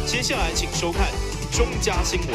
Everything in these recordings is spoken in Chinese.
接下来请收看中嘉新闻。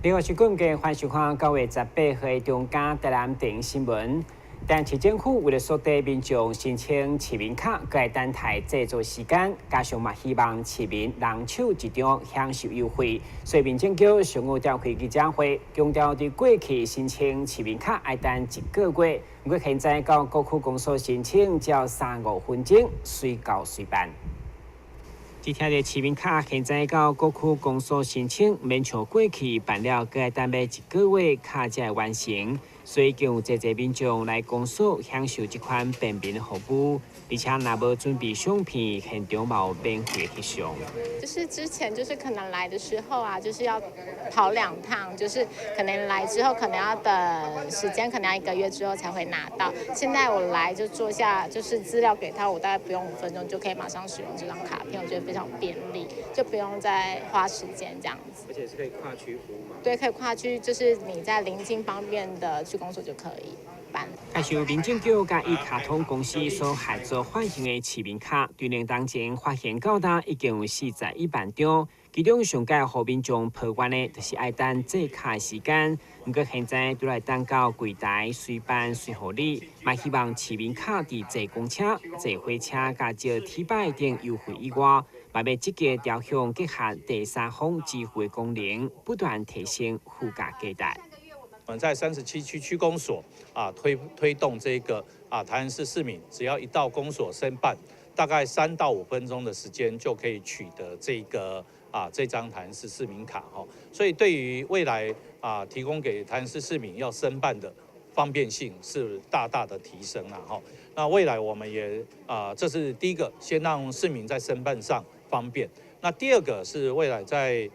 另外是讲嘅，欢迎收看9月18号中嘉台南电影新闻。但市政府为了缩短民众申请市民卡佮等待制作时间，加上嘛希望市民人手一张享受优惠，所以民政局上午召开记者会，强调伫过去申请市民卡要等1个月，不过现在到各区公所申请只要3-5分钟，随到随办。只听的市民卡现在到各区公所申请，免像过去办了，佮要等要1个月卡才会完成。所以，有侪侪民众来公所享受这款便民服务，而且若无准备相片，现场嘛有免费翕相。就是之前就是可能来的时候啊，就是要跑2趟，就是可能来之后可能要等时间，可能要1个月之后才会拿到。现在我来就做下，就是资料给他，我大概不用5分钟就可以马上使用这张卡片，我觉得非常便利，就不用再花时间这样子。而且是可以跨区服务吗？对，可以跨区，就是你在邻近方便的区公所就可以办。介绍民政局甲伊卡通公司所合作发行的市民卡，对年当前发现到达已经有41万张，其中上届互民众抱怨的，就是爱等这卡时间。不过现在都来等到柜台随办随互理，嘛希望市民卡伫坐公车、坐火车、甲招铁摆等优惠以外，嘛要积极调向结合第三方支付的功能，不断提升附加价值。我们在37区区公所推动这个台南市市民只要一到公所申办，大概3到5分钟的时间就可以取得这张台南市市民卡哈，所以对于未来提供给台南市市民要申办的方便性是大大的提升啦哈。那未来我们也这是第一个，先让市民在申办上方便。那第二个是未来在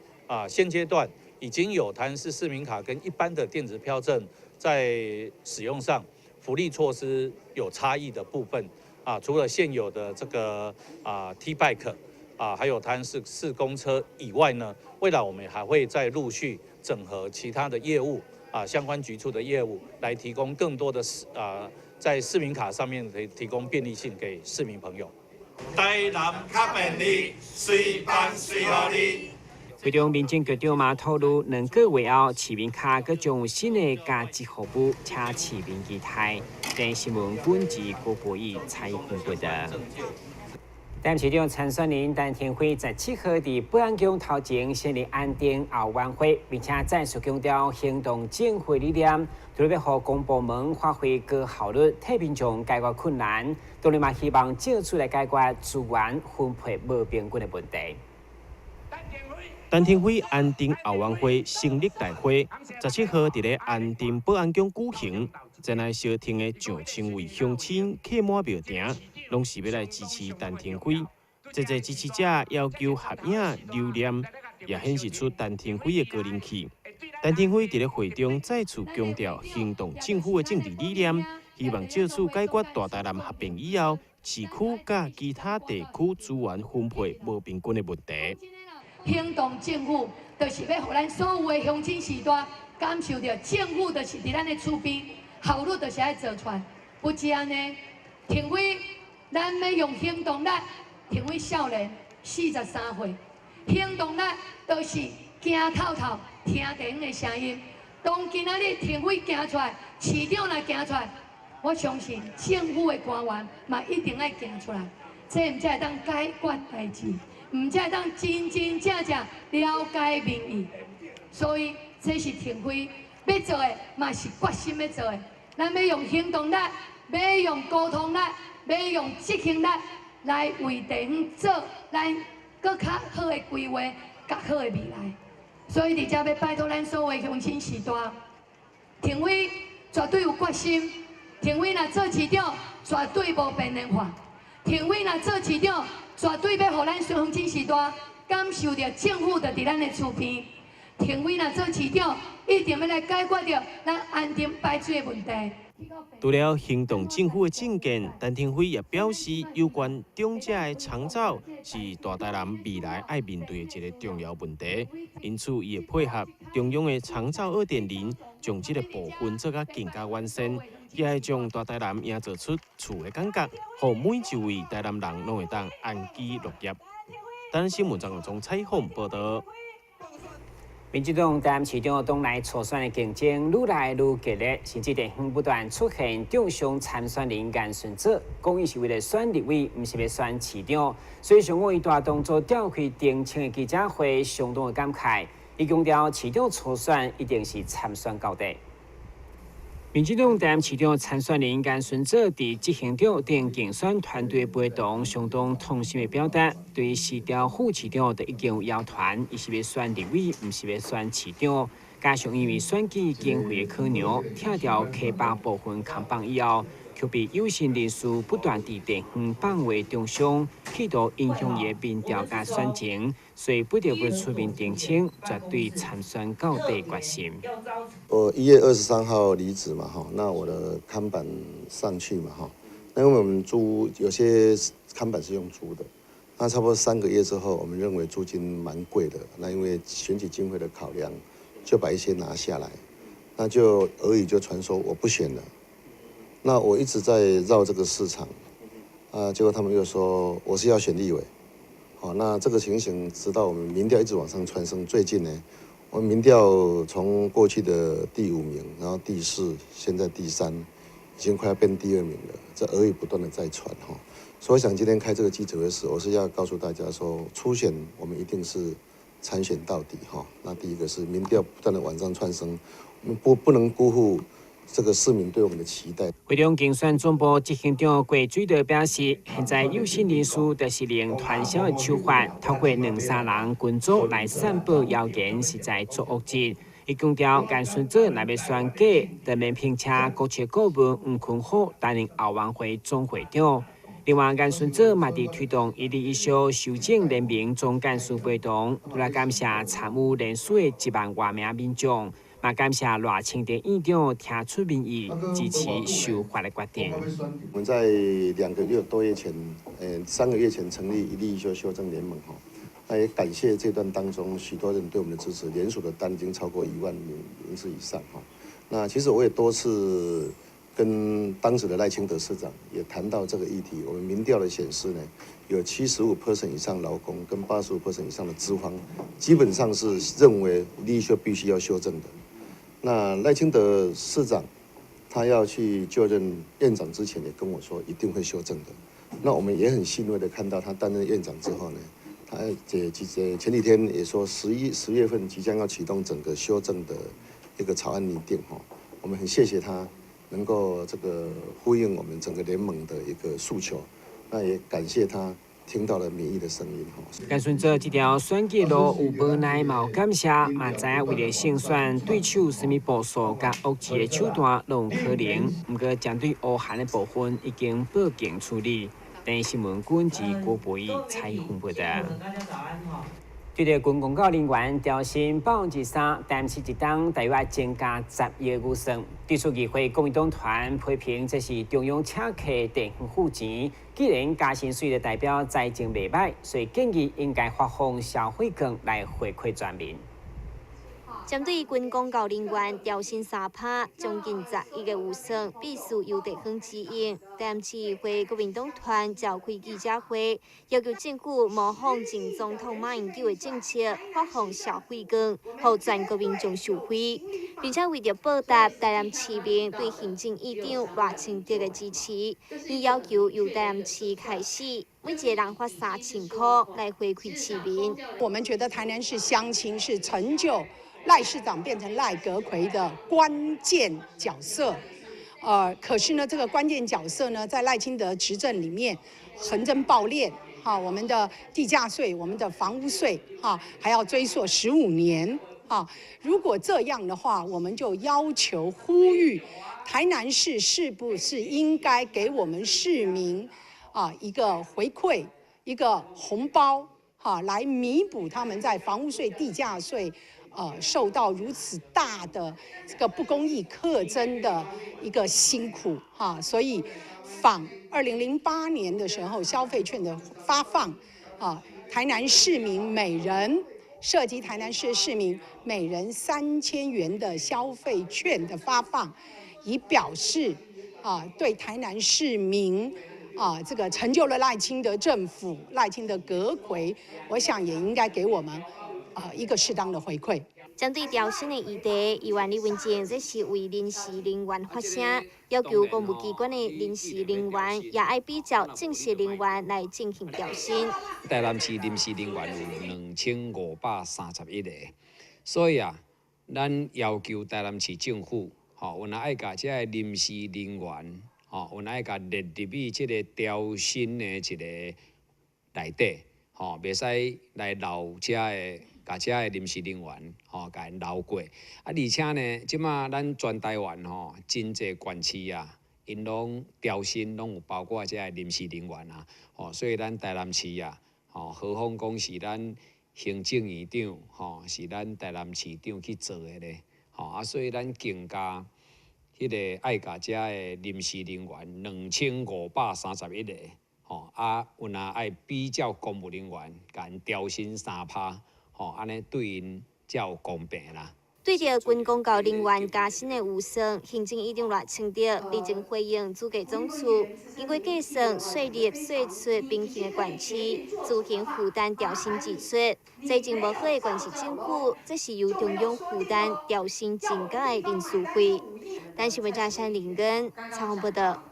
现阶段已经有台南市市民卡跟一般的电子票证在使用上福利措施有差异的部分除了现有的这个T-Bike还有台南市公车以外呢，未来我们还会再陆续整合其他的业务相关局处的业务，来提供更多的在市民卡上面提供便利性给市民朋友。台南较便利，随办随互你。其中，民政局长嘛透露，2个月后，市民卡佮将有新的加值服务，且市民期待。电新闻本及郭博义采访报道。台南市长陈水扁陈天辉17号伫保安宫头前成立安定后晚会，并且再次强调行动政府理念，除了要让公部门发挥高效率，替民众解决困难，当然嘛希望借此来解决资源分配无平均的问题。陈天辉安定后晚会成立大会，17号伫咧安定保安宫举行。在内小厅的上千位乡亲客满庙埕，拢是要来支持陈天辉。这支持者要求合影留念，也显示出陈天辉的个人气。陈天辉伫咧会中再次强调行动政府的政治理念，希望借此解决大台南合并以后市区甲其他地区资源分配无平均的问题。行动政府就是要让咱所有的乡亲时代感受到政府就是伫咱的厝边，效率就是爱做出来。不止安尼，天辉，咱要用行动力。天辉少年43岁，行动力就是行透透，听电影的声音。当今仔日天辉行出来，市长若行出来，我相信政府的官员嘛一定爱行出来。这毋才会当解决代志。毋才会当真真正正了解民意，所以这是天辉要做的，嘛是决心要做的。咱要用行动力，要用沟通力，要用执行力来为地方做咱更较好的规划，较好的未来。所以伫遮要拜托咱所有的乡亲时代，天辉绝对有决心。天辉若做市长，绝对无边缘化。天辉若做市长，绝对要互咱乡亲时代感受到政府就伫咱的厝边。天辉若做市长，一定要来解决掉咱安定排水的问题。除了行动政府的政见，陈廷辉也表示，有关长者的长照是大台南未来爱面对的一个重要问题，因此伊会配合中央的长照2.0，将这个部分做甲更加完善，也会将大台南营造出厝的感觉，让每一位台南人拢会当安居乐业。台南新闻张总采访报道。民进党台南市长党内初选的竞争愈来愈激烈，甚至地方不断出现中伤参选人颜顺泽，讲伊是为了选立委，毋是要选市长。所以上午伊大动作召开澄清的记者会，相当的感慨。伊强调市长初选一定是参选到底。民进党台南市长参选人颜顺泽伫执行长等竞选团队陪同，相当痛心的表达，对市调副市长就已经有谣传，伊是要选立委，毋是要选市长。加上因为选举经费的考量，拆掉客巴部分扛棒以后，却被有心人士不断伫地方放话中伤，企图影响伊的民调甲选情，所以不得不出面澄清，绝对参选到底决心。我1月23号离职嘛，那我的看板上去嘛，那因为我们租有些看板是用租的，那差不多3个月之后，我们认为租金蛮贵的，那因为选举经费的考量，就把一些拿下来，那就俄语就传说我不选了，那我一直在绕这个市场，结果他们又说我是要选立委，那这个情形直到我们民调一直往上窜升，最近呢。我们民调从过去的第5名，然后第4，现在第3，已经快要变第2名了。这俄语不断的在传所以我想今天开这个记者会时，我是要告诉大家说，初选我们一定是参选到底那第一个是民调不断的往上窜升，我们不能辜负这个市民对我们的期待。会中竞选总部执行长郭水德表示，现在有心人士就是令传销的手法，透过2-3人群组来散布谣言，实在作恶质。伊强调，颜顺泽若要选假，就免凭请国旗顾问吴坤虎担任后援会总会长。另外，颜顺泽嘛伫推动1日1小修正联名总干事陪同，除了感谢参与联署的1万多名民众。嘛，感谢赖清德院长听出民意，支持修法的决定。我们在2个多月前，3个月前成立1日1小修正联盟那也感谢这段当中许多人对我们的支持，联署的单已经超过1万人次以上那其实我也多次跟当时的赖清德市长也谈到这个议题。我们民调的显示呢，有75% 以上劳工跟85% 以上的资方，基本上是认为1日1小必须要修正的。那赖清德市长他要去就任院长之前也跟我说一定会修正的。那我们也很欣慰的看到他担任院长之后呢，他前几天也说10月份即将要启动整个修正的一个草案拟定我们很谢谢他能够这个呼应我们整个联盟的一个诉求，那也感谢他。听到了民意的声音颜顺泽这条选举路有无奈嘛有感谢，嘛知影为了胜选，对手什么步数甲恶质的手段都有可能。不过针对乌函的部分已经报警处理。等新闻管及郭博义采访报道。对着军公告人员调薪3%，但是一档大约增加10亿预算。对此议会国民党团批评这是中央扯客地方付钱，既然加薪水的代表财政袂歹，所以建议应该发放消费券来回馈全民。针对军公告人员调薪3%，将近10亿的预算必须由地方支应。台南市议会国民党团召开记者会，要求政府模仿前总统马英九的政策，发放消费券，让全国民众受惠，并且为了报答台南市民对行政院长赖清德的支持，伊要求由台南市开始，每一个人发3000块来回馈市民。我们觉得台南市乡亲是成就赖市长变成赖阁揆的关键角色，可是呢，这个关键角色呢，在赖清德执政里面横征暴敛，我们的地价税、我们的房屋税，还要追溯15年，如果这样的话，我们就要求呼吁台南市是不是应该给我们市民一个回馈，一个红包，来弥补他们在房屋税、地价税。受到如此大的这个不公义课征的一个辛苦哈，所以仿2008年的时候消费券的发放啊，台南市民每人涉及台南市市民每人3000元的消费券的发放，以表示对台南市民这个成就了赖清德政府、赖清德阁揆，我想也应该给我们一个适当的回馈。针对调薪的议题，议员李文静这是为临时人员发声，要求公务机关的临时人员也要比较正式人员来进行调薪。台南市临时人员有2531个，所以咱要求台南市政府，有哪爱甲这临时人员，有哪爱甲列入去这个调薪的一个内底，袂使来留这个。甲遮个临时人员，甲因留过，而且呢，即马咱全台湾真济县市因拢调薪拢有包括遮个临时人员所以咱台南市何况讲是咱行政院长，是咱台南市长去做的咧，所以咱更加迄个爱甲遮个临时人员2531个，有若爱比较公务人员，甲因调薪3%。安尼对因才有公平啦。对着军公教人员加薪的有声，行政院长赖清德立即回应主计总处，因为计算税入税出平衡的县市，自行负担调薪支出。财政无好的县市政府，这是由中央负担调薪增加的人事费。但是为加山林根采访报道。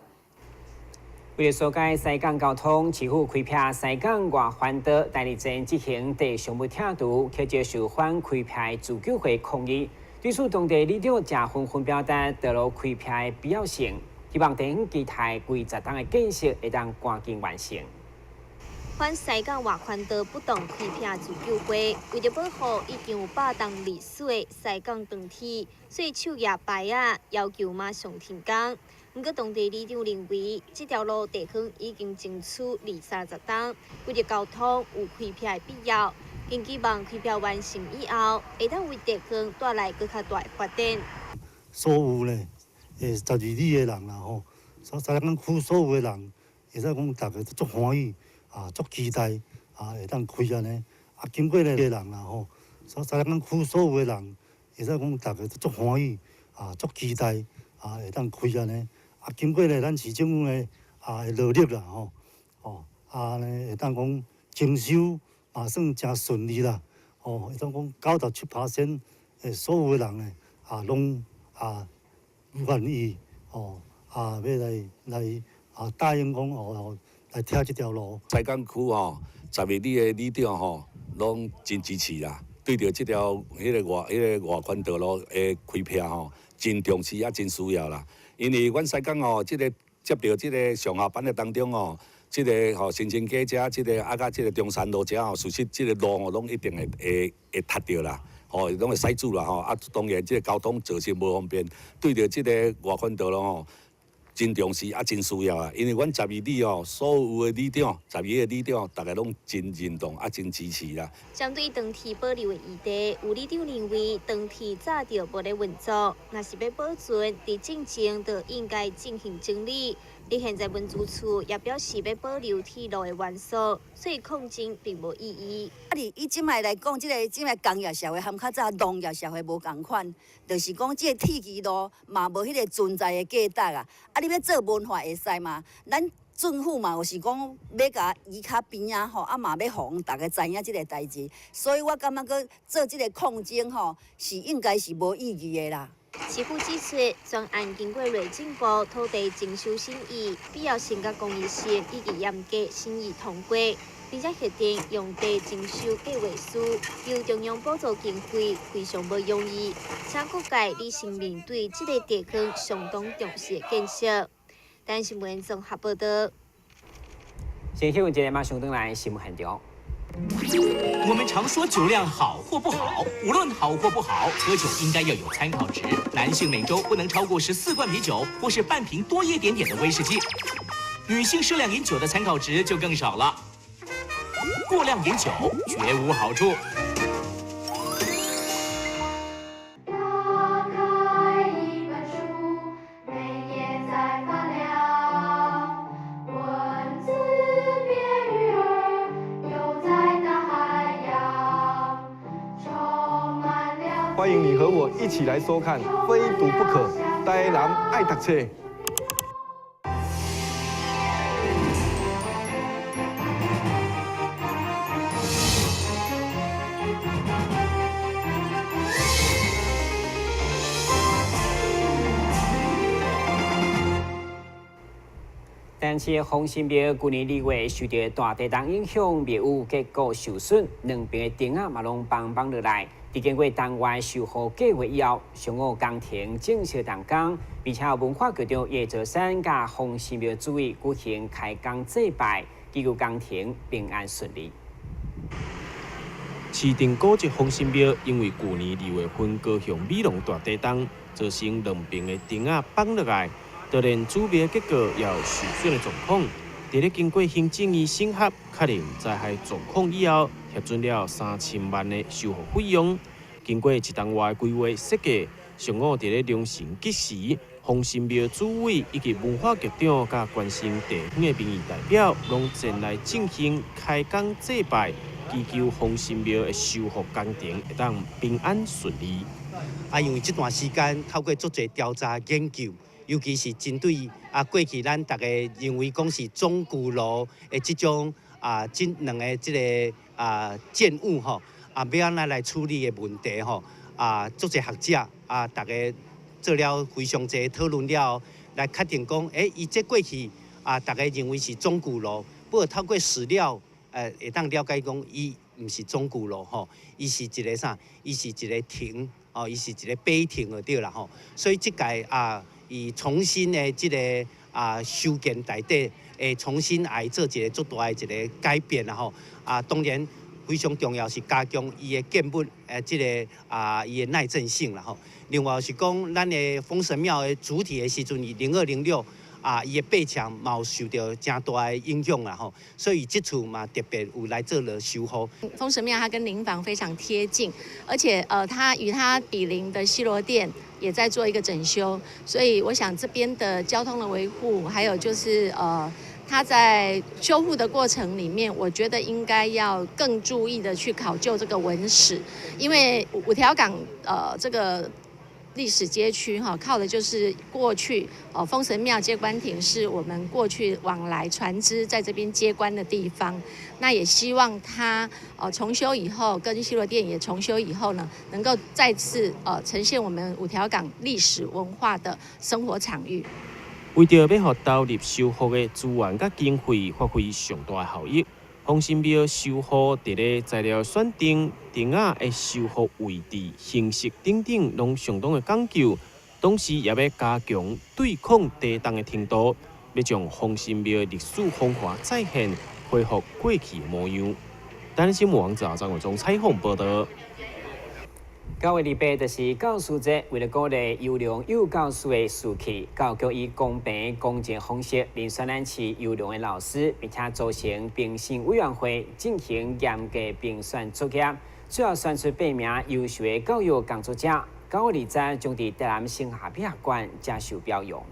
为了疏解西港交通，市府开辟西港外环岛第二站执行第上务铁路，去接受反开辟自救会抗议。对此，当地里长也纷纷表达道路开辟的必要性，希望等期待规10档的建设会当赶紧完成。反西港外环道不当开辟自救会，为了保护已经有100档历史的西港长铁，所以手业牌要求马上停工。不过，当地里长认为，这条路地方已经争取20-30档，为了交通有开辟的必要，更期望开辟完成以后，会当为地方带来更较大的发展。所有呢，12里的人啦吼，西港区所有的人，会使讲大家足欢喜足期待会当开安尼。经过呢个人啦吼，西港区所有的人，会使讲大家足欢喜足期待会当开安尼。经过呢，咱市政府呢的努力啦呢会当讲征收算真顺利啦，会当讲97%的所有的人呢拢愿意要来答应讲来拆这条路。西港区12里的里长拢真支持啦，对着这条迄个外环道路的开辟真重视真需要啦。因为阮西港即个接到即个上下班的当中即个新城街遮，即个甲即个中山路遮事实即个路拢一定会塌着啦，拢会塞住啦当然即个交通造成无方便，对着即个外环道路真重视真需要啊！因为阮12里所有的里长，12个里长，大家拢真认同真支持啦。针对长铁保留的议题，有里长认为长铁早就无咧运作，若是要保存，伫进前就应该进行整理。而现在文资处也表示要保留铁路的元素，所以抗争并无意义。以即摆来讲，即摆工业社会和较早农业社会无共款，就是讲即个铁轨路嘛无迄个存在的价值你要做文化会使嘛？咱政府嘛有是讲要甲移较边嘛要互大家知影即个代志，所以我感觉佮做即个抗争是应该是无意义的啦。市府指出，专案经过内政部土地征收审议、必要性甲公益性以及严格审议通过，并且核定用地征收计划书由中央补助经费，非常无容易。且各界理性面对这个地方相当重视的建设。但新闻综合报道。先新闻节马上登来新闻现场。我们常说酒量好或不好，无论好或不好，喝酒应该要有参考值。男性每周不能超过14罐啤酒，或是半瓶多一点点的威士忌。女性适量饮酒的参考值就更少了。过量饮酒绝无好处。欢迎你和我一起来收看《非读不可》，台南爱读册。但是洪新庙去年2月受到大地震影响，庙宇结构受损，两边的钉仔嘛拢崩崩落来。伫经过单元修复计划以后，上午工程正式动工，并且文化局长叶泽山甲洪新庙主委举行开工祭拜，祈求工程平安顺利。市定古迹洪新庙因为去年2月份高雄美浓大地震，造成两边的钉仔崩落来。就连主庙结构也有受损的状况，伫咧经过行政院审核确认灾害状况以后，核准了3000万的修复费用。经过1冬外规划设计，上午伫咧良辰吉时，洪新庙主委以及文化局长甲关心地方的民意代表，拢前来进行开工祭拜，祈求洪新庙的修复工程会当平安顺利。因为这段时间透过足侪调查研究。尤其是针对过去咱大家认为讲是中古楼的这种这两个建物吼要安怎来处理的问题吼足侪学者大家做了非常侪讨论了，来确定讲伊这过去大家认为是中古楼，不过透过史料会当了解讲伊毋是中古楼吼，伊是一个啥？伊是一个亭伊是一个碑亭就对啦吼，所以这届伊重新的修建内底，重新来做一个足大的一个改变啦吼。当然非常重要是加强伊的建物伊的耐震性啦吼。另外是讲咱的封神庙的主体的时阵，以0206伊的背墙嘛有受到真大的影响啦吼，所以这次嘛特别有来做了修复。封神庙它跟灵房非常贴近，而且它与它毗邻的西螺殿也在做一个整修，所以我想这边的交通的维护，还有就是它在修复的过程里面，我觉得应该要更注意的去考究这个文史，因为五条港这个历史街区靠的就是过去封神庙接官亭是我们过去往来船只在这边接官的地方。那也希望它重修以后，跟西螺殿也重修以后呢，能够再次呈现我们五条港历史文化的生活场域。为着要互投入修复的资源甲经费发挥上大的效益，洪新庙修复伫咧材料选定、钉仔的修复位置、形式等等，拢相当的讲究。同时也要加强对抗地动的程度，要将洪新庙历史风华再现，恢复过去的模样。台南新闻网张伟忠采访报道。9月28就是教师节，为了鼓励优良有教师的士气，教育局以公平公正方式遴选咱市优良的老师，并且组成评审委员会进行严格评选作业，最后选出8名优秀的教育工作者。9月20日将伫台南省下美术馆接受表扬。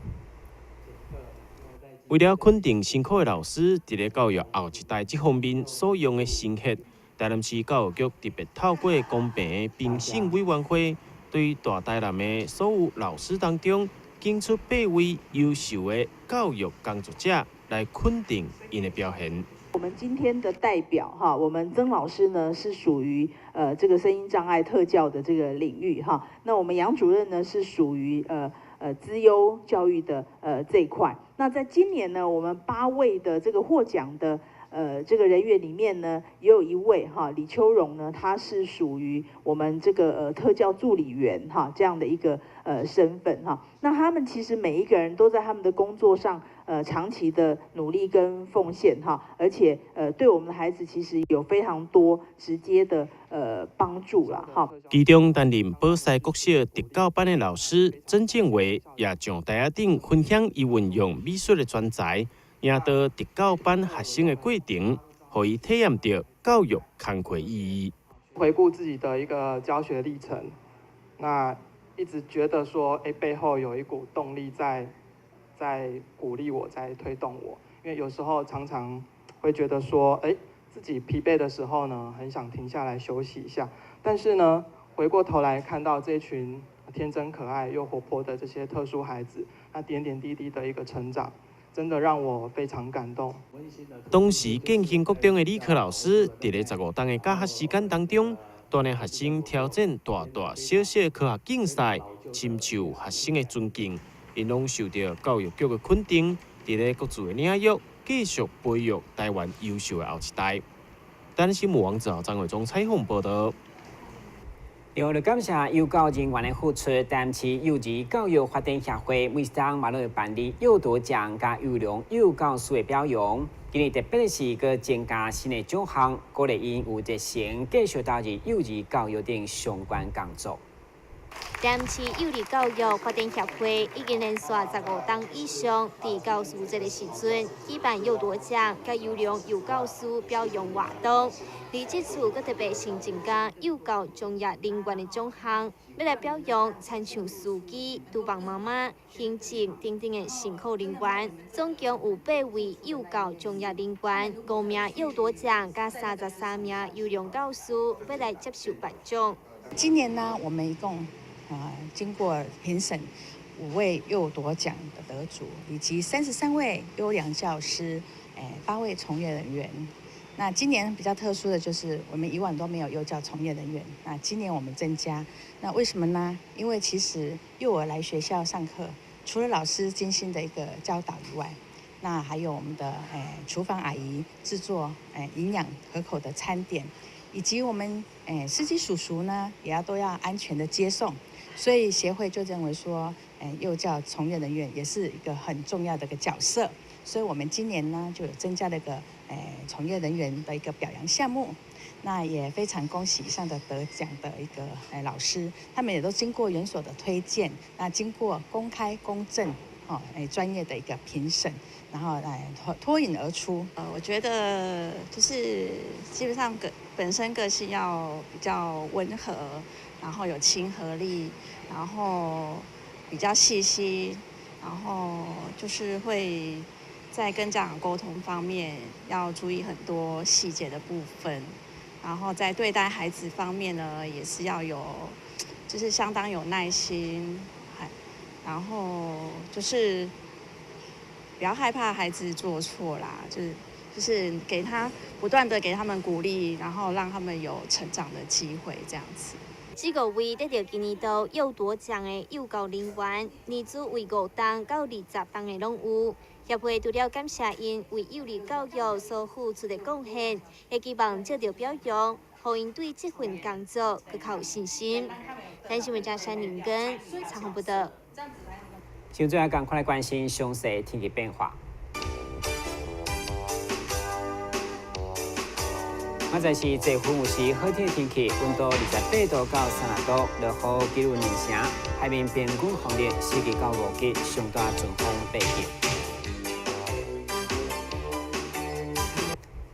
为了肯定辛苦的老师伫咧教育后一代这方面所用的心血，台南市教育局特别透过公平的评审委员会，对大台南的所有老师当中，拣出8位优秀的教育工作者来肯定因的表现。我们今天的代表哈，我们曾老师呢是属于这个声音障碍特教的这个领域哈，那我们杨主任呢是属于资优教育的这一块。那在今年呢，我们8位的这个获奖的这个人员里面呢，也有一位哈李秋荣呢，他是属于我们这个特教助理员哈这样的一个身份哈。那他们其实每一个人都在他们的工作上长期的努力跟奉献哈，而且对我们的孩子其实有非常多直接的帮助啦哈。其中担任宝西国小特教班的老师曾建伟，也上台下顶分享伊运用美术的专才，赢得特教班学生的过程，让伊体验到教育慷慨意义。回顾自己的一个教学历程，那一直觉得说，背后有一股动力在鼓励我，在推动我。因为有时候常常会觉得说，自己疲惫的时候呢，很想停下来休息一下。但是呢，回过头来看到这群天真可爱又活泼的这些特殊孩子，那点点滴滴的一个成长，真的让我非常感动。当时建兴国中的理科老师，伫咧15天的教学时间当中，带领学生挑战大大小小的科学竞赛，深受学生的尊敬，因拢受到教育局的肯定，伫咧各自的领域继续培育台湾优秀的后一代。单新闻网站张伟忠采访报道。另外，感谢幼教人员的付出，台南市幼儿教育发展协会每当马路办理幼图奖加优良幼教师的表扬。今年特别的是，佮增加新的奖项，鼓励因有热情继续投入幼儿教育等相关工作。台南市幼儿教育发展协会已经连续15天以上，伫教师节的时阵举办幼图奖甲优良幼教师表扬活动。而这次佮特别新增加幼教专业人员的奖项，要来表扬参像司机、厨房妈妈、行政等等的辛苦人员。总共有8位幼教专业人员，5名幼图奖甲33名优良教师要来接受颁奖。今年呢，我们一共经过评审5位幼夺奖的得主，以及33位优良教师，8位从业人员。那今年比较特殊的就是，我们以往都没有幼教从业人员，那今年我们增加。那为什么呢？因为其实幼儿来学校上课，除了老师精心的一个教导以外，那还有我们的厨房阿姨制作营养可口的餐点。以及我们司机叔叔呢，也都要安全的接送，所以协会就认为说，幼教从业人员也是一个很重要的一个角色，所以我们今年呢就有增加了一个从业人员的一个表扬项目。那也非常恭喜以上的得奖的一个老师，他们也都经过园所的推荐，那经过公开公正专业的一个评审，然后脱颖而出。我觉得就是基本上本身个性要比较温和，然后有亲和力，然后比较细心，然后就是会在跟家长沟通方面要注意很多细节的部分，然后在对待孩子方面呢，也是要有，就是相当有耐心，然后就是不要害怕孩子做错啦，就是不断的给他们鼓励，然后让他们有成长的机会，这样子。这5位得到今年度幼夺奖的幼教人员，年资为5档到20档的拢有。协会除了感谢因为幼儿教育所付出的贡献，也希望接到表扬，让因对这份工作更较有信心。咱新闻加山林根采访报道。现在赶快来关心详细天气变化。现在是这伏有时好天的天气，温度28度到30度，落雨记录2成，海面平均风力4级到5级，上大阵风8级。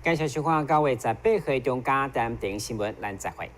感谢收看9月18日中加台湾电影新闻，咱再会。